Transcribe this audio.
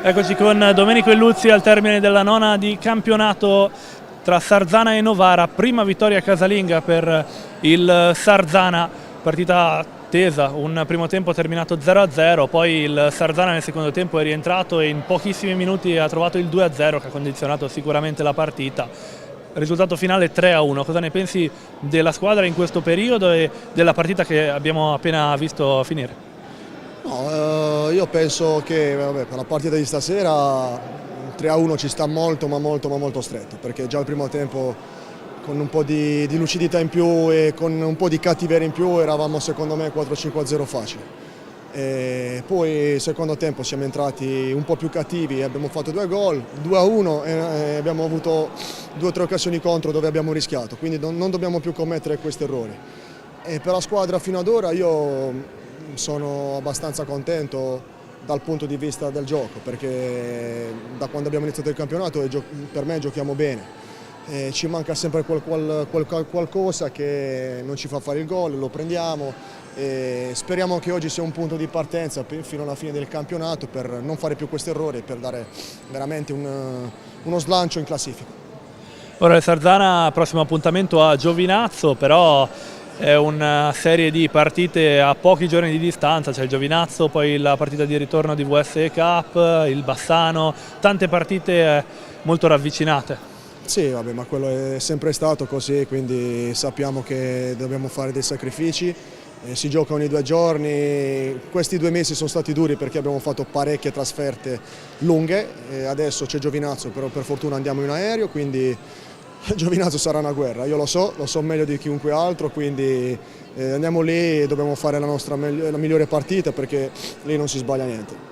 Eccoci con Domenico Illuzzi al termine della nona di campionato tra Sarzana e Novara, prima vittoria casalinga per il Sarzana, partita tesa, un primo tempo terminato 0-0, poi il Sarzana nel secondo tempo è rientrato e in pochissimi minuti ha trovato il 2-0 che ha condizionato sicuramente la partita. Risultato finale 3-1, cosa ne pensi della squadra in questo periodo e della partita che abbiamo appena visto finire? No, io penso che vabbè, per la partita di stasera 3-1 ci sta molto ma molto stretto, perché già il primo tempo con un po' di lucidità in più e con un po' di cattiveria in più eravamo secondo me 4-5-0 facile. E poi il secondo tempo siamo entrati un po' più cattivi, abbiamo fatto 2 gol, 2-1 e abbiamo avuto 2 o 3 occasioni contro dove abbiamo rischiato, quindi non dobbiamo più commettere questi errori. E per la squadra fino ad ora io sono abbastanza contento dal punto di vista del gioco, perché da quando abbiamo iniziato il campionato per me giochiamo bene. Ci manca sempre qualcosa che non ci fa fare il gol, lo prendiamo e speriamo che oggi sia un punto di partenza fino alla fine del campionato per non fare più questi errori e per dare veramente uno slancio in classifica. Ora il Sarzana, prossimo appuntamento a Giovinazzo, però è una serie di partite a pochi giorni di distanza, c'è il Giovinazzo, poi la partita di ritorno di VSE Cup, il Bassano, tante partite molto ravvicinate. Sì, vabbè, ma quello è sempre stato così, quindi sappiamo che dobbiamo fare dei sacrifici. Si gioca ogni 2 giorni, questi 2 mesi sono stati duri perché abbiamo fatto parecchie trasferte lunghe, adesso c'è Giovinazzo, però per fortuna andiamo in aereo, quindi Giovinazzo sarà una guerra, io lo so meglio di chiunque altro, quindi andiamo lì e dobbiamo fare la migliore partita perché lì non si sbaglia niente.